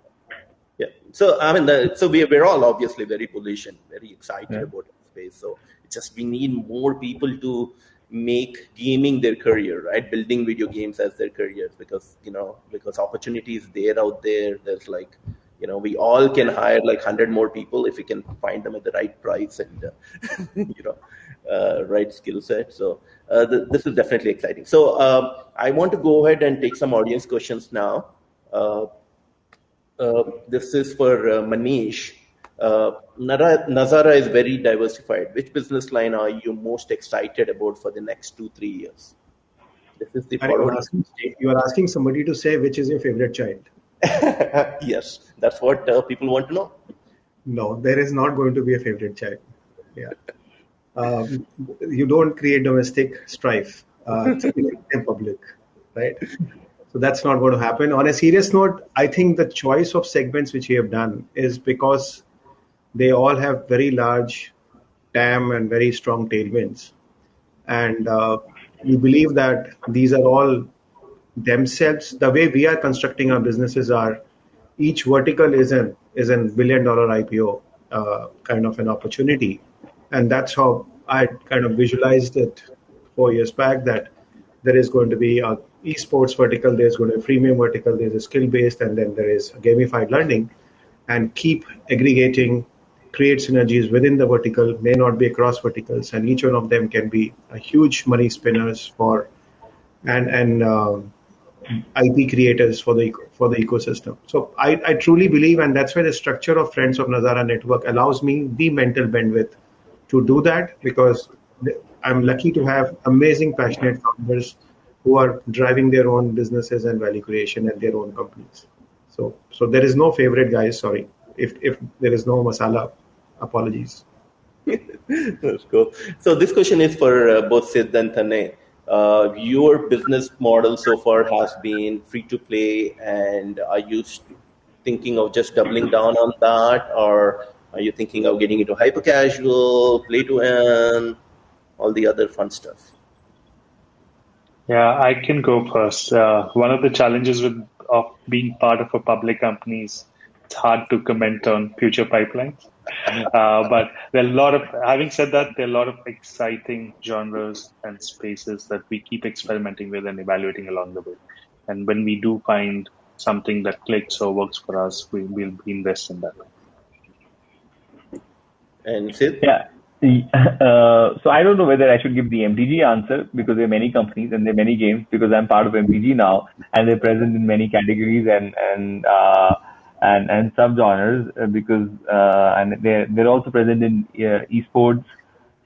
Yeah. So I mean, we're all obviously very bullish and very excited about the space. So it's just we need more people to make gaming their career, right? Building video games as their careers, because opportunity is there out there. There's like, we all can hire like 100 more people if we can find them at the right price and right skill set. So this is definitely exciting. So I want to go ahead and take some audience questions now. This is for Manish. Nazara is very diversified. Which business line are you most excited about for the next 2-3 years? This is the And you forward. are asking somebody to say which is your favorite child. Yes, that's what people want to know. No, there is not going to be a favorite child. Yeah. Um, you don't create domestic strife in public, right? So that's not going to happen. On a serious note, I think the choice of segments which we have done is because they all have very large TAM and very strong tailwinds. And we believe that these are all themselves, the way we are constructing our businesses are each vertical is an $1 billion IPO kind of an opportunity, and that's how I kind of visualized it 4 years back, that there is going to be a esports vertical, there's going to be a freemium vertical, there's a skill based, and then there is gamified learning, and keep aggregating, create synergies within the vertical, may not be across verticals, and each one of them can be a huge money spinners for and IP creators for the ecosystem. So I truly believe, and that's why the structure of Friends of Nazara Network allows me the mental bandwidth to do that, because I'm lucky to have amazing, passionate founders who are driving their own businesses and value creation at their own companies. So there is no favorite, guys. Sorry, if there is no masala, apologies. That's cool. So this question is for both Sid and Tanay. Your business model so far has been free to play, and are you thinking of just doubling down on that, or are you thinking of getting into hyper casual, play to earn, all the other fun stuff? Yeah, I can go first. One of the challenges of being part of a public company is it's hard to comment on future pipelines. But there are a lot of, having said that, there are a lot of exciting genres and spaces that we keep experimenting with and evaluating along the way. And when we do find something that clicks or works for us, we'll invest in that. And Sid? Yeah. So I don't know whether I should give the MTG answer, because there are many companies and there are many games, because I'm part of MTG now and they're present in many categories and subgenres, because and they're also present in esports.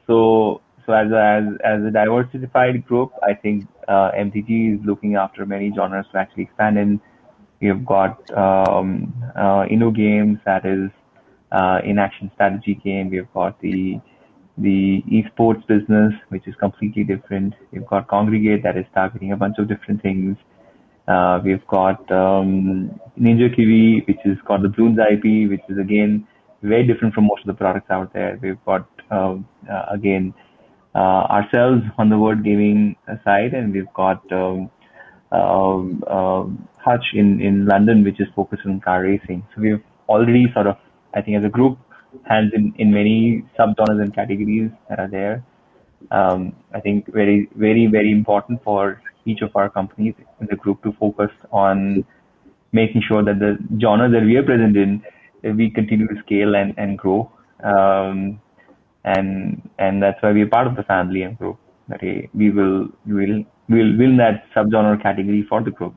So as a diversified group, I think MTG is looking after many genres to actually expand in. We've got Inno Games, that is in action strategy game. We've got the esports business, which is completely different. We've got Congregate, that is targeting a bunch of different things. We've got Ninja Kiwi, which has got the Bloons IP, which is again very different from most of the products out there. We've got again ourselves on the word gaming side, and we've got Hutch in London, which is focused on car racing. So we've already sort of, I think, as a group, hands in many subgenres and categories that are there. I think very, very, very important for each of our companies in the group to focus on making sure that the genres that we are present in, we continue to scale and grow. And that's why we're part of the family and group. That we'll win that subgenre category for the group.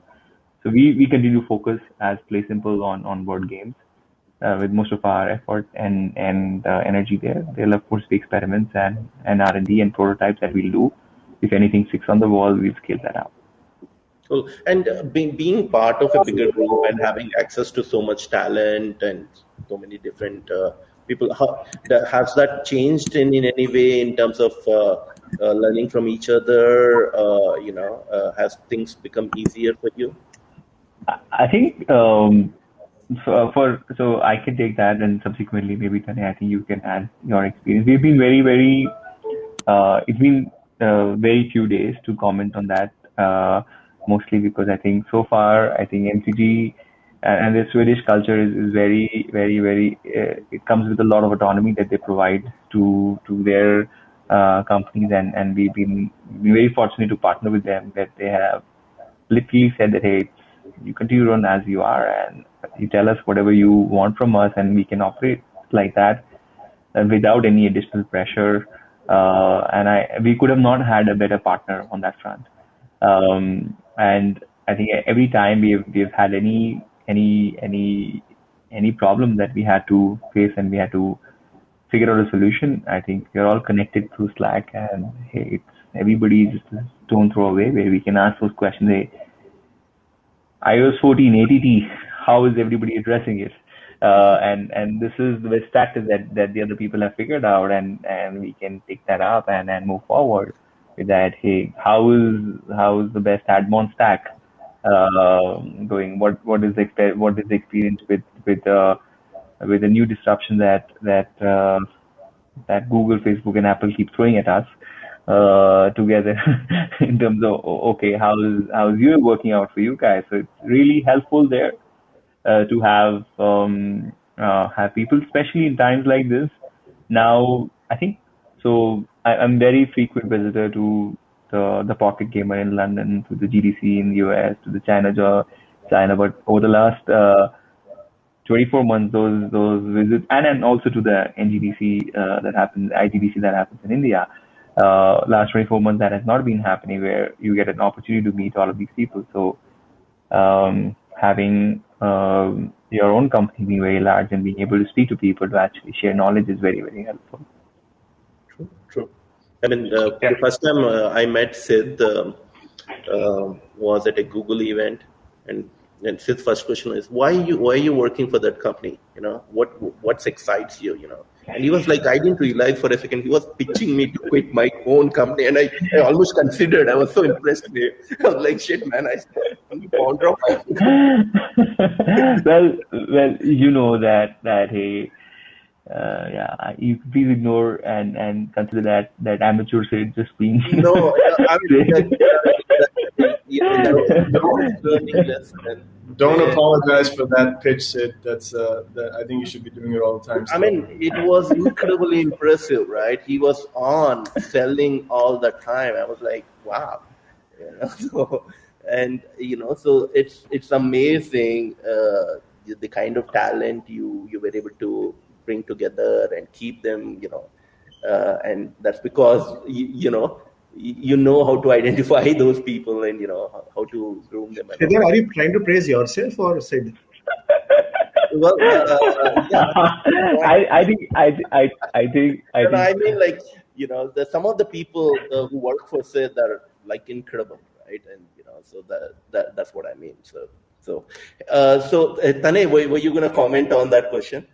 So we continue to focus as Play Simple on board games with most of our effort and energy there. There'll of course be experiments and R&D and prototypes that we'll do. If anything sticks on the wall, we'll scale that out. Cool. And being part of a bigger group and having access to so much talent and so many different people, has that changed in any way in terms of learning from each other? Has things become easier for you? I think so I can take that, and subsequently maybe Tanya, I think you can add your experience. We've been very, very it's been very few days to comment on that, mostly because I think so far, I think MTG and the Swedish culture is very, very, very, it comes with a lot of autonomy that they provide to their companies, and we've been very fortunate to partner with them, that they have literally said that, hey, you continue to run as you are, and you tell us whatever you want from us, and we can operate like that without any additional pressure. And we could have not had a better partner on that front. And I think every time we've had any any problem that we had to face and we had to figure out a solution. I think we're all connected through Slack, and hey, it's everybody just a stone throw away where we can ask those questions. Hey, iOS 14 ATT, how is everybody addressing it? And this is the best practice that the other people have figured out, and we can pick that up and move forward with that. Hey, how is the best admon stack going? What is the experience with the new disruption that Google, Facebook, and Apple keep throwing at us together in terms of okay, how's you working out for you guys? So it's really helpful there to have people, especially in times like this. Now, I think so. I'm very frequent visitor to the Pocket Gamer in London, to the GDC in the US, to the China. But over the last 24 months, those visits, and also to the NGDC that happens, IGDC that happens in India. Last 24 months, that has not been happening, where you get an opportunity to meet all of these people. So having your own company being very large and being able to speak to people to actually share knowledge is very, very helpful. True. I mean, the first time I met Sid was at a Google event, and Sid's first question is, why are you working for that company? What excites you? And he was like, I didn't realize for a second he was pitching me to quit my own company, and I almost considered. I was so impressed with him. I was like, shit, man, I'm the founder of my own company. well, you know that hey. You please ignore and consider that amateur Sid just being. No, I mean, don't apologize for that pitch, Sid. That I think you should be doing it all the time. I mean, it was incredibly impressive, right? He was on selling all the time. I was like, wow. So it's amazing the kind of talent you were able to bring together and keep them, and that's because you know how to identify those people and how to groom them. Siddhar, are you trying to praise yourself or Sid? Well, yeah. I think. I mean, like some of the people who work for Sid are like incredible, right? And so that's what I mean. So Tanay, were you going to comment on that question?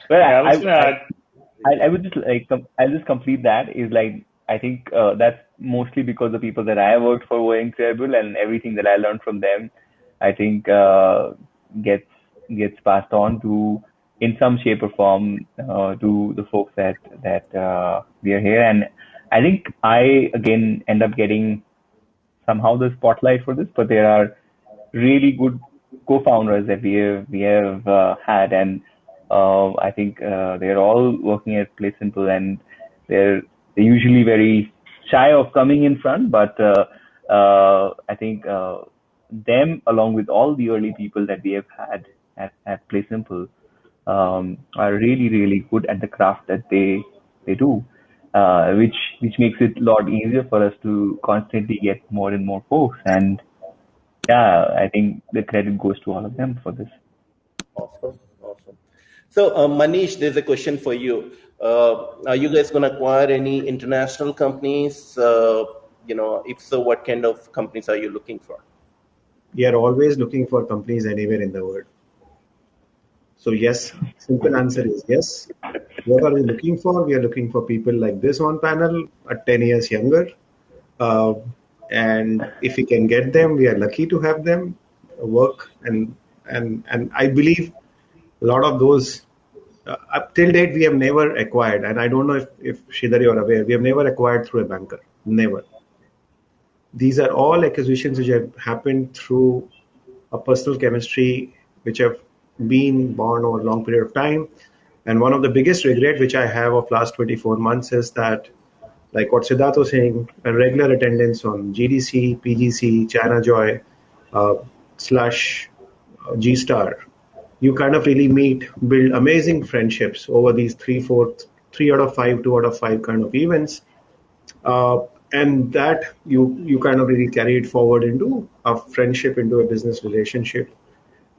Well, I would just I'll just complete that. Is like I think that's mostly because the people that I worked for were incredible, and everything that I learned from them, I think gets passed on to in some shape or form to the folks that we are here. And I think I again end up getting somehow the spotlight for this, but there are really good co-founders that we have had, and I think they're all working at Play Simple, and they're usually very shy of coming in front. But I think them, along with all the early people that we have had at Play Simple, are really, really good at the craft that they do, which makes it a lot easier for us to constantly get more and more folks. And yeah, I think the credit goes to all of them for this. Awesome. So, Manish, there's a question for you. Are you guys going to acquire any international companies? If so, what kind of companies are you looking for? We are always looking for companies anywhere in the world. So yes, simple answer is yes. What are we looking for? We are looking for people like this on panel at 10 years younger. And if we can get them, we are lucky to have them work. And I believe a lot of those, up till date, we have never acquired. And I don't know if Sridhar, you're aware, we have never acquired through a banker. Never. These are all acquisitions which have happened through a personal chemistry, which have been born over a long period of time. And one of the biggest regret which I have of last 24 months is that, like what Siddharth was saying, a regular attendance on GDC, PGC, China Joy, / G-Star, you kind of really build amazing friendships over these 3 out of 5, 2 out of 5 kind of events. And that you kind of really carry it forward into a friendship, into a business relationship.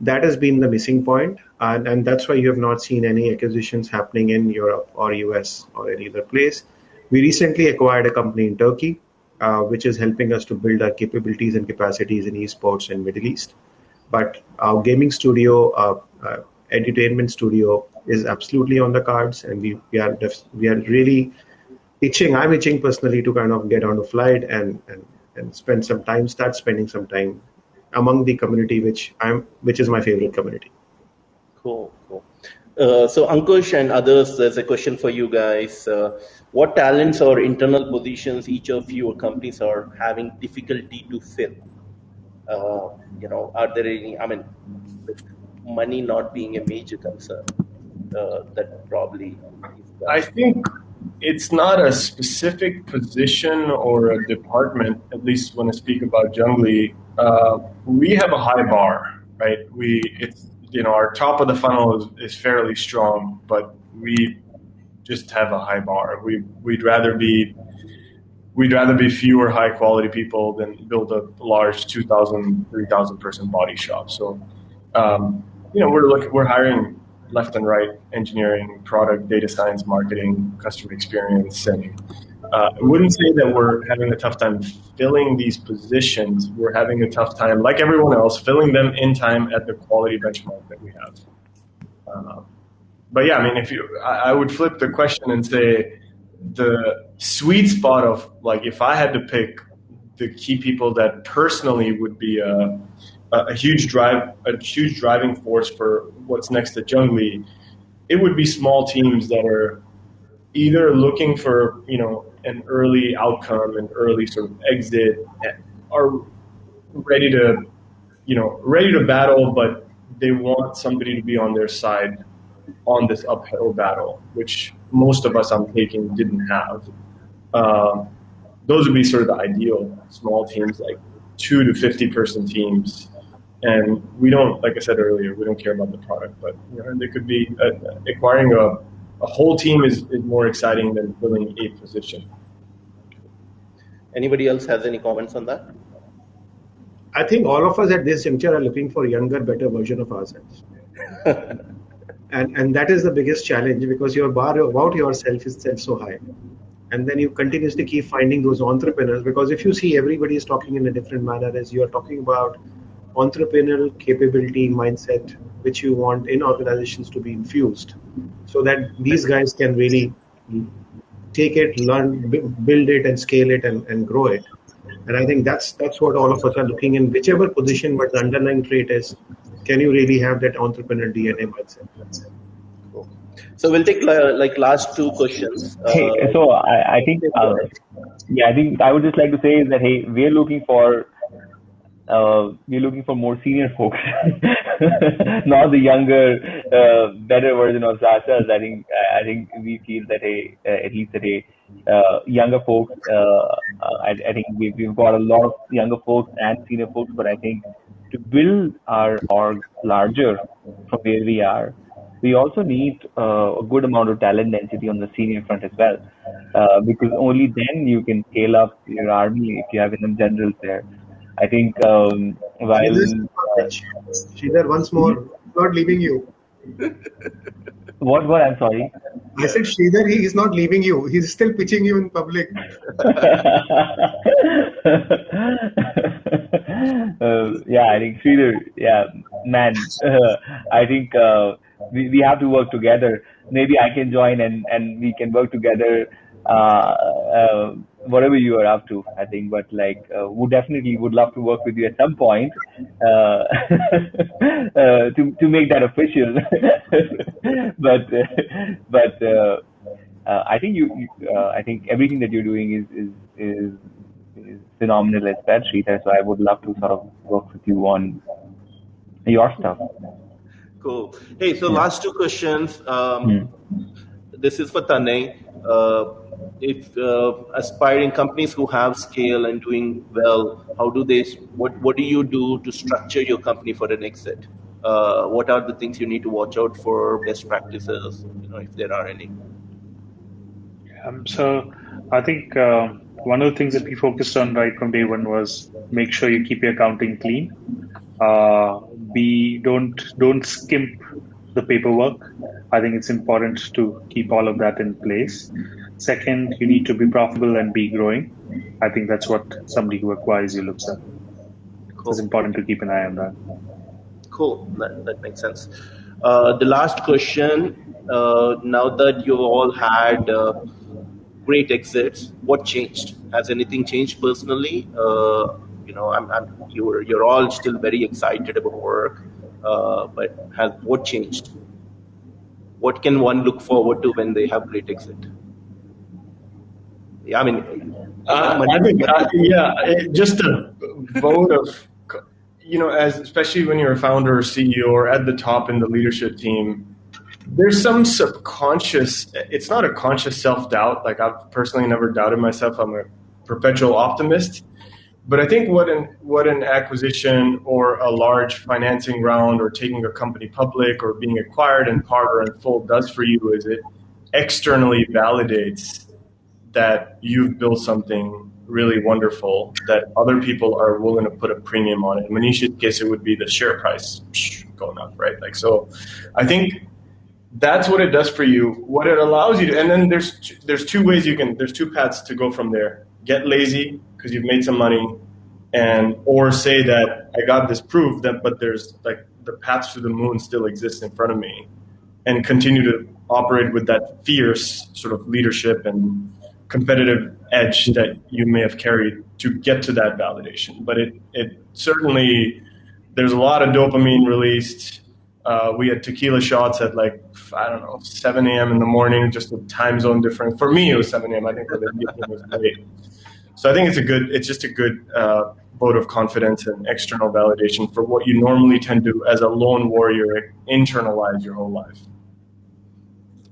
That has been the missing point, and that's why you have not seen any acquisitions happening in Europe or US or any other place. We recently acquired a company in Turkey, which is helping us to build our capabilities and capacities in esports in Middle East. But our gaming studio, entertainment studio, is absolutely on the cards, and we are really itching. I'm itching personally to kind of get on a flight and spend some time, start spending some time among the community, which is my favorite community. Cool. So Ankush and others, there's a question for you guys. What talents or internal positions each of your companies are having difficulty to fill? Are there any? I mean, with money not being a major concern, that probably is I the. think it's not a specific position or a department, at least when I speak about Jungly. We have a high bar, right? Our top of the funnel is fairly strong, but we just have a high bar. We'd rather be fewer high quality people than build a large 2,000, 3,000 person body shop. So, we're hiring left and right, engineering, product, data science, marketing, customer experience, and I wouldn't say that we're having a tough time filling these positions. We're having a tough time, like everyone else, filling them in time at the quality benchmark that we have. But yeah, I mean, I would flip the question and say the sweet spot of, like, if I had to pick the key people that personally would be a huge driving force for what's next at Jungly, it would be small teams that are either looking for an early outcome, an early sort of exit, are ready to battle, but they want somebody to be on their side on this uphill battle, which most of us I'm taking didn't have. Those would be sort of the ideal small teams, like 2 to 50 person teams. And we don't, like I said earlier, we don't care about the product, but they could be acquiring a whole team is more exciting than filling a position. Anybody else has any comments on that? I think all of us at this juncture are looking for younger, better version of ourselves. And that is the biggest challenge, because your bar about yourself is set so high. And then you continuously keep finding those entrepreneurs, because if you see everybody is talking in a different manner, as you are talking about entrepreneurial capability mindset, which you want in organizations to be infused, so that these guys can really take it, learn, build it, and scale it, and grow it. And I think that's what all of us are looking in, whichever position, but the underlying trait is, can you really have that entrepreneur DNA mindset? Cool. So we'll take last two questions. So I think, I think I would just like to say is that, hey, we're looking for more senior folks, not the younger, better version of ourselves. I think we feel that at least that younger folks. I think we've got a lot of younger folks and senior folks, but I think to build our org larger from where we are, we also need a good amount of talent density on the senior front as well, because only then you can scale up your army if you have enough generals there. I think while Sridhar, once more, not leaving you. What? I'm sorry. I said, Sridhar, he is not leaving you. He's still pitching you in public. I think Sridhar, man, I think we have to work together. Maybe I can join and we can work together. Whatever you are up to, I think, but would definitely would love to work with you at some point to make that official. but I think I think everything that you're doing is phenomenal as well, Sridhar. So I would love to sort of work with you on your stuff. Cool. Hey, so last two questions. This is for Tanay. If aspiring companies who have scale and doing well, what do you do to structure your company for an exit? What are the things you need to watch out for, best practices, if there are any? So I think one of the things that we focused on right from day one was make sure you keep your accounting clean. don't skimp the paperwork. I think it's important to keep all of that in place. Second, you need to be profitable and be growing. I think that's what somebody who acquires you looks at. So it's Cool. important to keep an eye on that. Cool. That makes sense. The last question. Now that you all had great exits, what changed? Has anything changed personally? You're all still very excited about work, but has what changed? What can one look forward to when they have great exit? Yeah, I mean, I think, just a vote of, as especially when you're a founder or CEO or at the top in the leadership team, there's some subconscious, it's not a conscious self-doubt. Like I've personally never doubted myself. I'm a perpetual optimist. But I think what an acquisition or a large financing round or taking a company public or being acquired in part or in full does for you is it externally validates that you've built something really wonderful that other people are willing to put a premium on it. In Manish's case, it would be the share price going up, right? Like, so I think that's what it does for you. What it allows you to, and then there's two ways there's two paths to go from there. Get lazy because you've made some money, or say that I got this proof but there's like the path to the moon still exists in front of me, and continue to operate with that fierce sort of leadership and competitive edge that you may have carried to get to that validation. But it certainly, there's a lot of dopamine released. We had tequila shots at 7 a.m. in the morning, just a time zone difference. For me, it was 7 a.m. I think for the it was late. So I think it's just a good vote of confidence and external validation for what you normally tend to, as a lone warrior, internalize your whole life.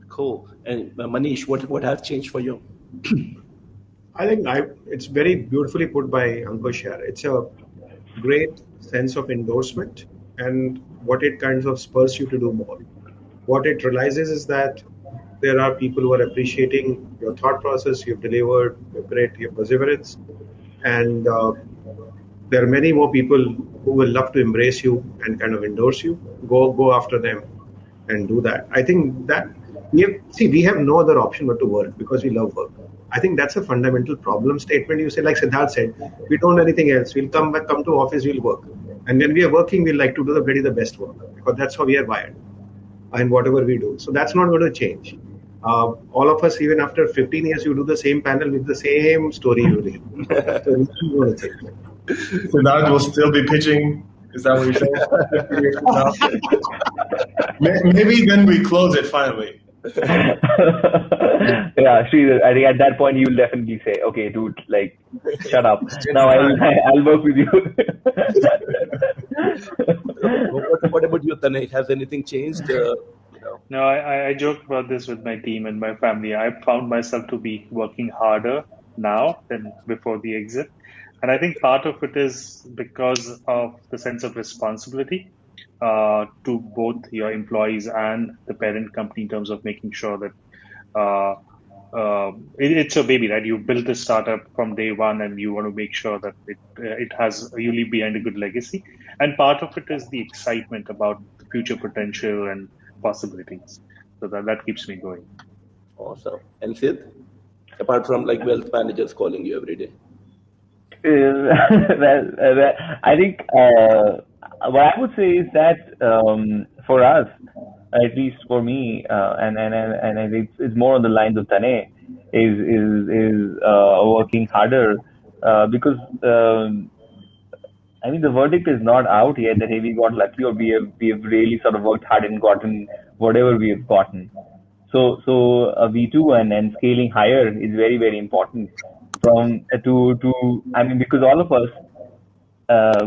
Cool. And Manish, what has changed for you? I think it's very beautifully put by Ankush here. It's a great sense of endorsement, and what it kind of spurs you to do more. What it realizes is that there are people who are appreciating your thought process, you've delivered, your perseverance, and there are many more people who will love to embrace you and kind of endorse you. Go after them and do that. I think that we have no other option but to work because we love work. I think that's a fundamental problem statement. You say, like Siddharth said, we don't do anything else. We'll come to office, we'll work. And when we are working, we like to do the best work because that's how we are wired and whatever we do. So that's not going to change. All of us, even after 15 years, you do the same panel with the same story you read. So it's not going to change. So now we'll still be pitching. Is that what you're saying? Maybe then we close it finally. Yeah, Sridhar, I think at that point you'll definitely say, "Okay, dude, like, shut up. Now I'll work with you." What about you, Tanay? Has anything changed? No, I joke about this with my team and my family. I found myself to be working harder now than before the exit. And I think part of it is because of the sense of responsibility to both your employees and the parent company in terms of making sure that it's your baby, right? You built a startup from day one and you want to make sure that you leave behind a good legacy. And part of it is the excitement about the future potential and possibilities. So that keeps me going. Awesome. And Sid, apart from like wealth managers calling you every day? Well, I think what I would say is that for us, at least for me, and it's more on the lines of Tanay, is working harder because I mean the verdict is not out yet that hey, we got lucky or we have really sort of worked hard and gotten whatever we have gotten. So V2 and scaling higher is very, very important from to I mean because all of us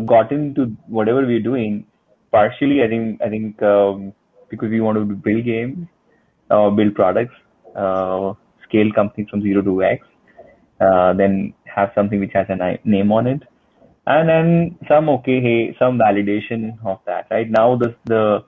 got into whatever we're doing partially I think because we want to build games, build products, scale companies from 0 to X, then have something which has a name on it, and then some validation of that. Right now the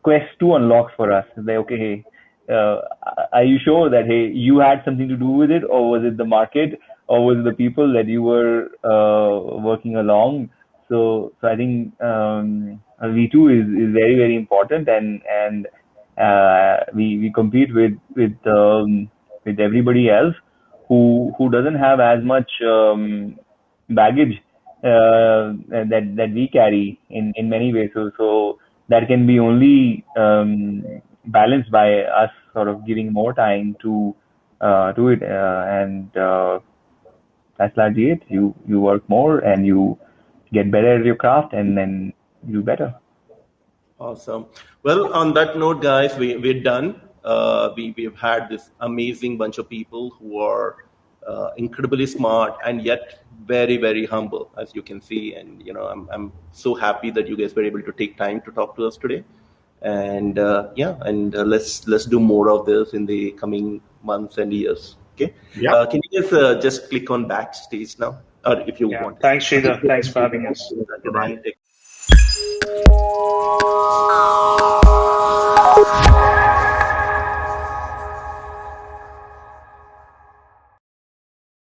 quest 2 unlocks for us is like okay, hey, are you sure that hey you had something to do with it, or was it the market, or was it the people that you were working along? So I think V2 is very, very important, and we compete with everybody else who doesn't have as much baggage that we carry in many ways. So that can be only balanced by us sort of giving more time to it, and that's largely it. You work more and you get better at your craft, and then you do better. Awesome. Well, on that note, guys, we're done. We've had this amazing bunch of people who are incredibly smart and yet very, very humble, as you can see. And I'm so happy that you guys were able to take time to talk to us today. And let's do more of this in the coming months and years. Okay. Yeah. Can you guys just click on backstage now, or if you want? Thanks, Sridhar. Thanks for having us. Bye.